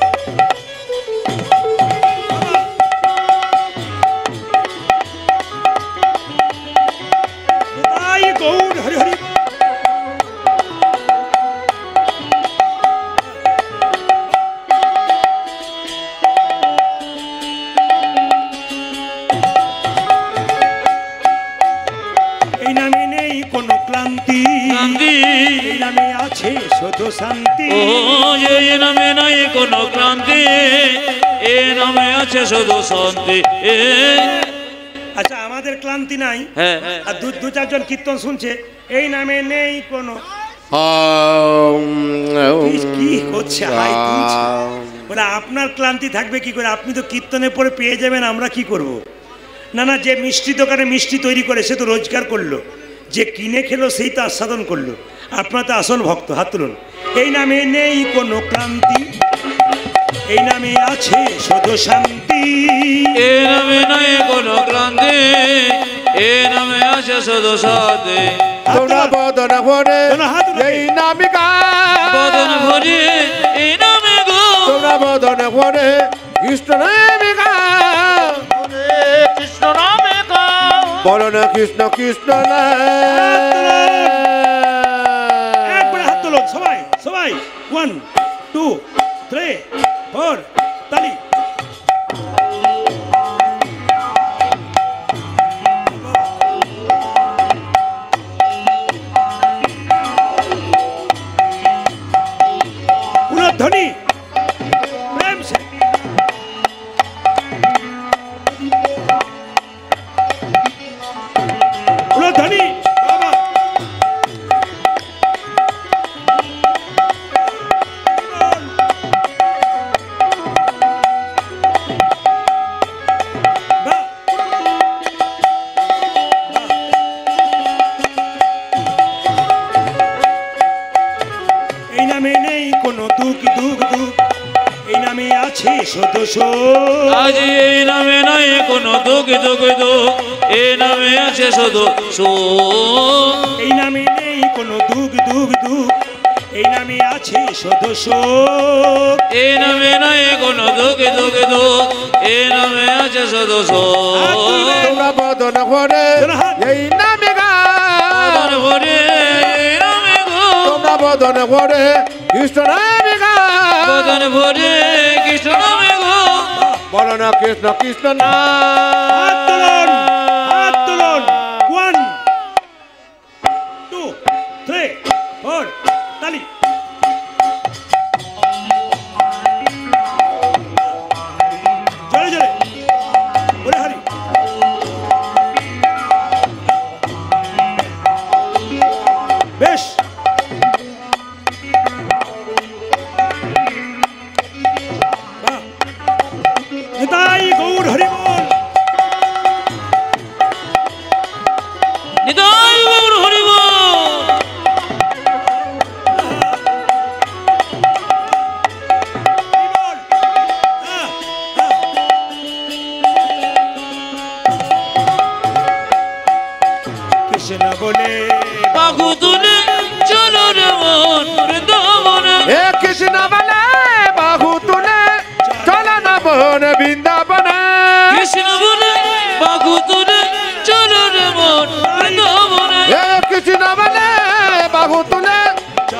গৌর হরি হরি। এই নামে নেই কোনো ক্লান্তি এই নামে আছে শুধু শান্তি। ও এই নামে নাই কোনো ক্লান্তি এই নামে আছে শুধু শান্তি। আচ্ছা আমাদের ক্লান্তি নাই, হ্যাঁ আর দু চারজন কীর্তন শুনছে, এই নামে নেই কোনো কি করছে হাই তুলছে। বলে আপনার ক্লান্তি থাকবে কি করে, আপনি তো কীর্তনের পরে পেয়ে যাবেন, আমরা কি করব। না না, যে মিষ্টি দোকানে মিষ্টি তৈরি করে সে তো রোজগার করলো, যে কিনে খেলো সেই তো আস্বাদন করলো। আপনার তো আসল ভক্ত, হাত তুলুন। এই নামে নেই কোনো ক্লান্তি, এই নামে আছে শুধু শান্তি। এ নামে নাই কোনো ক্লান্তি, এ নামে আছে শুধু শান্তি। তোমরা বদন ভরে এই নামে গাও, বদন ভরে এই নামে গো, তোমরা বদন ভরে কৃষ্ণ নামে গাও, কৃষ্ণ নামে গাও, বলো না কৃষ্ণ কৃষ্ণ একবার হাত তুলুন সবাই সবাই। 1 2 3 4 তালি। ধ্বনি প্রেম সে ধ্বনি বাবা। এই নামে নেই কোনো দুঃখ দুঃখ দুঃখ, এই নামে আছে শুধু সুখ। আজ এই নামে নাই কোনো দুঃখ দুঃখ দুঃখ, এ নামে আছে শুধু সুখ। এই নামে নেই কোনো দুঃখ দুঃখ দুঃখ, এই নামে আছে শুধু সুখ। এই নামে নাই কোনো দুঃখ দুঃখ দুঃখ, এ নামে আছে শুধু সুখ। তোমরা বদন ভরে এই নামে গাও, বদন ভরে এই নামে গো, তোমরা বদন ভরে কৃষ্ণ নামে গাও, বদন ভরে কৃষ্ণ নামে গো, বলো না কৃষ্ণ কৃষ্ণ হাত তুলুন, হাত তুলুন। 1 2 3 4 তালি। জোরে জোরে বলে হারি। বেশ বাহ। নিতাই গৌর হরি বল। নিতাই গৌর হরি বল। কৃষ্ণ বলে বাহু তুলে চলো রে মন বৃন্দাবনে, হে কৃষ্ণ বলে বাহু তুলে চলো না মোহন বৃন্দাবনে, কৃষ্ণ বলে বাহু তুলে চলো রে মন বৃন্দাবনে, হে কৃষ্ণ বলে বাহু তুলে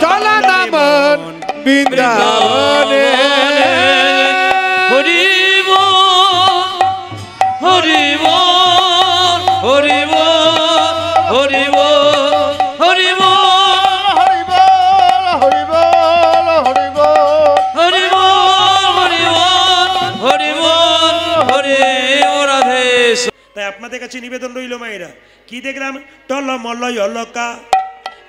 চলো না মোহন বৃন্দাবনে। হরি বল হরি বল হরি বল হরি বল হরি বল হরি বল, হরি বল, হরি বল, হরি বল হরি বল হরি বল হরে ও রাধে। তাই আপনাদের কাছে নিবেদন রইল মায়েরা, কি দেখলাম টল মলয় অলকা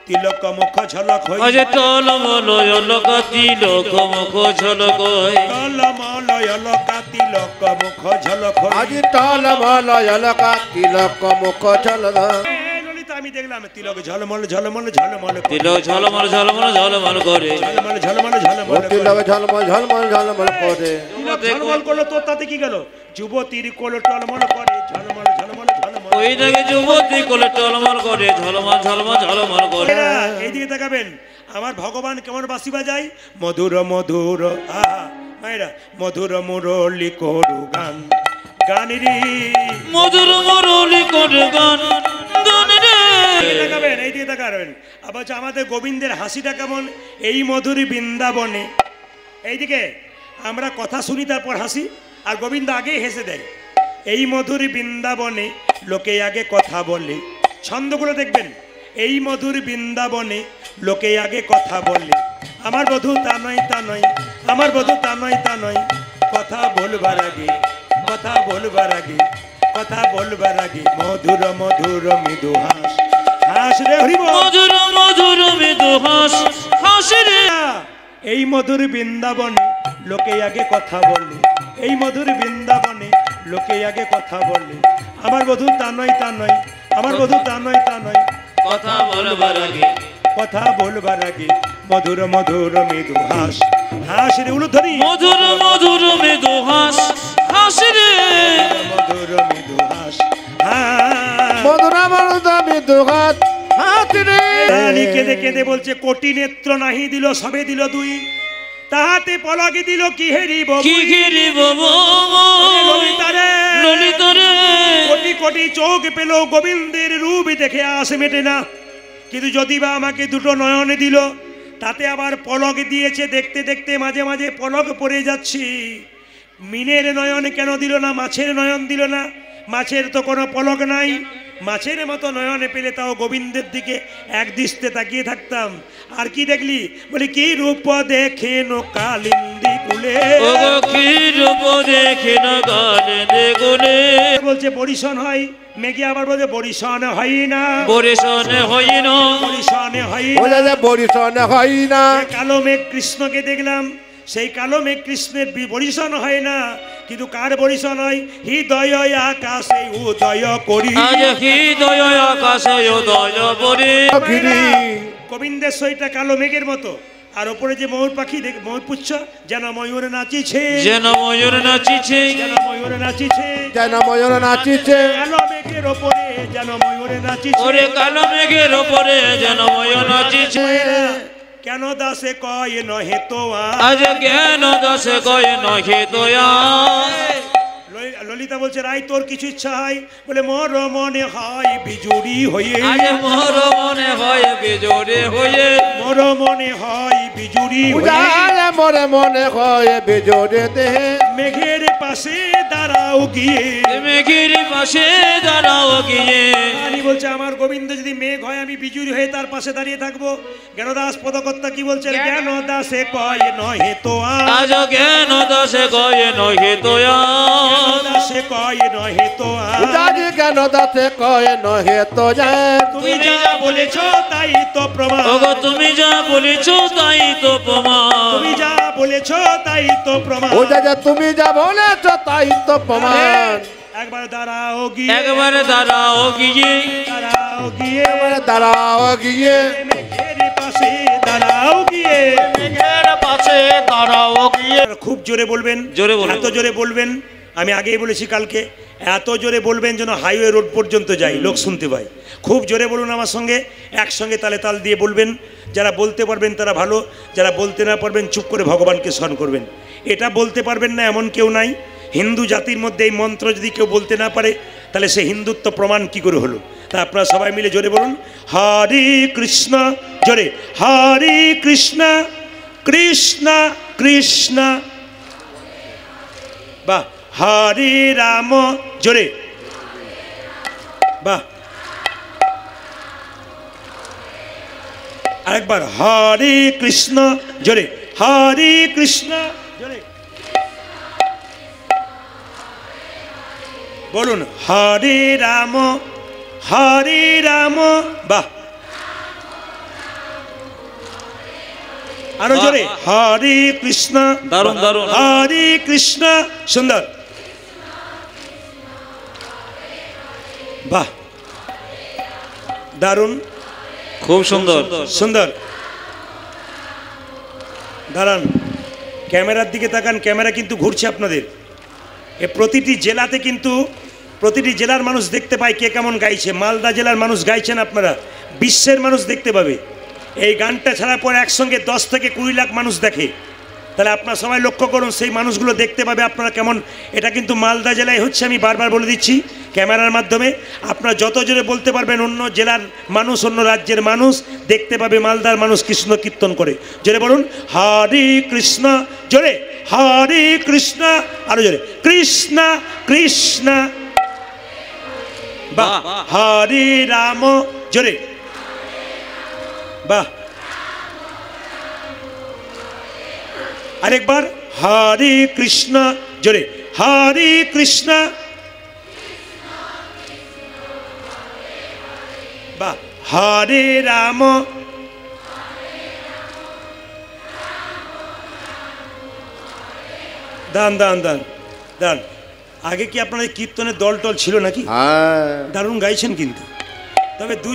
তিলক মুখ ঝলক হই। আজ টলমলয় অলকা তিলক মুখ ঝলক হই, টল মলয় অলকা তিলক মুখ ঝলক হই। আজি টল মলয় এলাকা তিলক মুখ চলদ, এই ললিতা আমি দেখলাম তিলক ঝলমল ঝলমল ঝলমল করে। তিলক ঝলমল ঝলমল ঝলমল করে, ঝলমল ঝলমল ঝলমল করে। তিলক ঝলমল ঝলমল ঝলমল করে, তিলক ঝলমল করলো, তোর তাতে কি গেল? যুবতীর কোল টলমল করে ঝলমল ঝলমল ঝলমল। ওই দেখে যুবতী কোলে টলমল করে ঝলমল ঝলমল ঝলমল করে। এরা এইদিকে তাকাবেন, আমার ভগবান কেমন বাঁশি বাজায়, মধুর মধুর আহা মায়েরা, মধুর মুরলি করু গান গান রে। মধুর মুরলি করে গান গান রে। তাকাবেন এইদিকে তাকাবেন, আবার হচ্ছে আমাদের গোবিন্দের হাসিটা কেমন, এই মধুরী বৃন্দাবনে। এইদিকে আমরা কথা শুনি তারপর হাসি, আর গোবিন্দ আগেই হেসে দেয়। এই মধুর বৃন্দাবনে লোকে আগে কথা বলে, ছন্দগুলো দেখবেন। এই মধুর বৃন্দাবনে লোকে আগে কথা বলে, আমার বধূ তা নয় তা নয়, আমার বধূ তা নয় তা নয়, কথা বলবার আগে কথা বলবার আগে কথা বলবার আগে মধুর মধুর মৃদু হাস হাস রে হরি বল। মধুর মধুর মৃদু হাস হাস রে। এই মধুর বৃন্দাবনে লোকে আগে কথা বলে, এই মধুর বৃন্দাবনে লোকে আগে কথা বলে। আমার বধূ তা নয় তা নয়, আমার বধূ তা নয় তা নয়, কথা বলবার আগে কথা বলবার আগে মধুর মধুর মৃদু হাস হাস রে উলুধ্বনি। মধুর মধুর মৃদু হাস হাস রে। মধুর মৃদু হাস হাস। মধুরা মধুরা মৃদু হাস হাস রে। রানী কেঁদে কেঁদে বলছে কোটি নেত্র নাহি দিল সবে দিল দুই, তাহাতে পলকে দিল কি হেরিব কি গিরিব ললিতারে। ললিতরে। কোটি কোটি চোখ পেল গোবিন্দের রূপ দেখে আস মেটে না, কিন্তু যদি বা আমাকে দুটো নয়নে দিল, তাতে আবার পলক দিয়েছে, দেখতে দেখতে মাঝে মাঝে পলক পড়ে যাচ্ছি। মিনের নয়ন কেন দিল না, মাছের নয়ন দিল না? মাছের তো কোনো পলক নাই, মাছের মতো নয়নে পেলে তাও গোবিন্দের দিকে এক দৃষ্টে তাকিয়ে থাকতাম। আর কি দেখলি? বলি কি রূপ দেখে নো কালিন্দি কুলে, ওগো কি রূপ দেখে না কালিন্দি কুলে। বলছে বরিশন হয়, মেঘে আবার বলছে বরিশন হয় না, বরিশনে হই না, বরিশনে হয় না। বলে যে বরিশন হয় না। কালো মেঘ কৃষ্ণকে দেখলাম, সেই কালো মেঘ কৃষ্ণের বরিশন হয় না, কিন্তু কার বরিশন হয়? হৃদয় আকাশে উদয় করি, আজ হৃদয় আকাশে উদয় করি। গোবিন্দের সইটা কালো মেঘের মতো, আর ওপরে যে ময়ূর পাখি ময়ূর পুচ্ছ যেন ময়ূর নাচিছে, যেন ময়ূর নাচিছে, যেন ময়ূর নাচিছে, যেন ময়ূর নাচিছে। কালো মেঘের ওপরে যেন ময়ূর নাচিছে। ওরে কালো মেঘের ওপরে যেন ময়ূর নাচিছে। কেন দাসে কয় নহে তো আজ জ্ঞান দাসে কয় নহে তোয়া। ললিতা বলছে রাই তোর কিছু ইচ্ছা হয়? বলে মোর মনে হয় বিজুড়ি হয়ে, আজ মোর মনে হয় বিজোড়ে হয়ে, মোর মনে হয় বিজুড়ি হয়ে, উজালে মরে মনে হয় বেজোরে দেহে। মেঘের পাশে দাঁড়াও গিয়ে, মেঘের পাশে দাঁড়াও গিয়ে। রানী বলছে আমার গোবিন্দ যদি মেঘ হয় আমি বিজুড়ি হয়ে তার পাশে দাঁড়িয়ে থাকবো। জ্ঞানদাস পদকর্তা কি বলছেন? জ্ঞান দাসে কয় নহে তো আজ জ্ঞান দাসে কয় নহে তোয়া। দাসে কয় নহে তো উজালে জ্ঞান দাসে কয় নহে তো যায়। তুমি যা বলেছো তাই তো প্রমাণ, ওগো তুমি যা বলেছো তাই তো প্রমাণ। তুমি যা বলেছো তাই তো প্রমাণ। ওটা যে তুমি যা বলেছ তাই তো প্রমাণ। একবার দাঁড়াও গিয়ে, একবার দাঁড়াও গিয়ে, দাঁড়াও গিয়ে, দাঁড়াও গিয়ে, মেঘের পাশে দাঁড়াও গিয়ে, মেঘের পাশে দাঁড়াও গিয়ে। খুব জোরে বলবেন, জোরে বলবেন। এত জোরে বলবেন, আমি আগেই বলেছি কালকে, এত জোরে বলবেন যেন হাইওয়ে রোড পর্যন্ত যাই, লোক শুনতে পায়। খুব জোরে বলুন আমার সঙ্গে, একসঙ্গে তালে তাল দিয়ে বলবেন। যারা বলতে পারবেন তারা ভালো, যারা বলতে না পারবেন চুপ করে ভগবানকে স্মরণ করবেন। এটা বলতে পারবেন না এমন কেউ নাই। হিন্দু জাতির মধ্যে এই মন্ত্র যদি কেউ বলতে না পারে, তাহলে সে হিন্দুত্ব প্রমাণ কি করে হলো? তা আপনারা সবাই মিলে জোরে বলুন, হরে কৃষ্ণ, জোরে হরে কৃষ্ণ কৃষ্ণ কৃষ্ণ, বাহ, হরে রাম, জোরে, বাহ, আরেকবার হরে কৃষ্ণ, জোরে হরে কৃষ্ণ, জোরে বলুন হরে রাম, হরে রাম, বাহ, আরো জোরে হরে কৃষ্ণ, দারুণ দারুণ। হরে কৃষ্ণ, সুন্দর, বাহ, দারুণ, খুব সুন্দর সুন্দর। দাঁড়ান, ক্যামেরার দিকে তাকান, ক্যামেরা কিন্তু ঘুরছে আপনাদের। এ প্রতিটি জেলাতে কিন্তু প্রতিটি জেলার মানুষ দেখতে পায় কে কেমন গাইছে। মালদা জেলার মানুষ গাইছেন আপনারা, বিশ্বের মানুষ দেখতে পাবে। এই গানটা ছাড়ার পর একসঙ্গে 10 থেকে 20 লাখ মানুষ দেখে। তাহলে আপনারা সবাই লক্ষ্য করুন, সেই মানুষগুলো দেখতে পাবে আপনারা কেমন। এটা কিন্তু মালদা জেলায় হচ্ছে, আমি বারবার বলে দিচ্ছি ক্যামেরার মাধ্যমে। আপনারা যত জোরে বলতে পারবেন, অন্য জেলার মানুষ, অন্য রাজ্যের মানুষ দেখতে পাবে মালদার মানুষ কৃষ্ণ কীর্তন করে। জোরে বলুন হরে কৃষ্ণ, জোরে হরে কৃষ্ণ, আরো জোরে কৃষ্ণ কৃষ্ণ, বাহ, হরে রাম, জোরে, বাহ, আরেকবার হরে কৃষ্ণ, জোরে হরে কৃষ্ণ, বাহ হরে রাম দান দান দান দান আগে কি আপনাদের কীর্তনের দল টল ছিল নাকি হ্যাঁ দারুণ গাইছেন কিন্তু তবে দু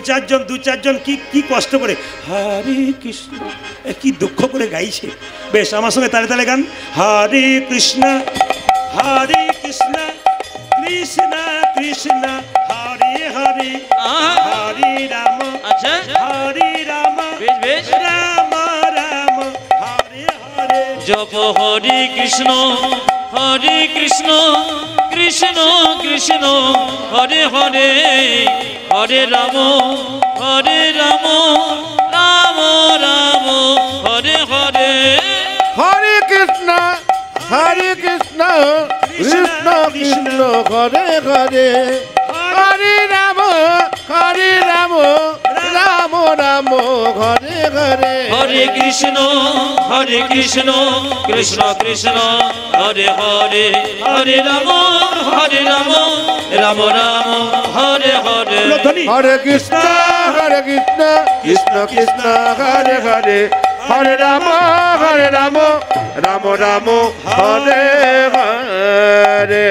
চারজন কি কি কষ্ট করে হরে কৃষ্ণ কি দুঃখ করে গাইছে বেশ আমার সঙ্গে তালে তালে গান হরে কৃষ্ণ কৃষ্ণ কৃষ্ণ হরে হরে হরে রাম আচ্ছা হরে রাম বেশ বেশ রাম রাম হরে হরে জপ হরে কৃষ্ণ কৃষ্ণ কৃষ্ণ হরে হরে হরে রাম রাম রাম হরে হরে হরে কৃষ্ণ কৃষ্ণ কৃষ্ণ হরে হরে হরে রাম রাম রাম হরে হরে হরে কৃষ্ণ কৃষ্ণ কৃষ্ণ হরে হরে হরে রাম রাম রাম হরে হরে হরে কৃষ্ণ কৃষ্ণ কৃষ্ণ হরে হরে হরে রাম রাম রাম হরে হরে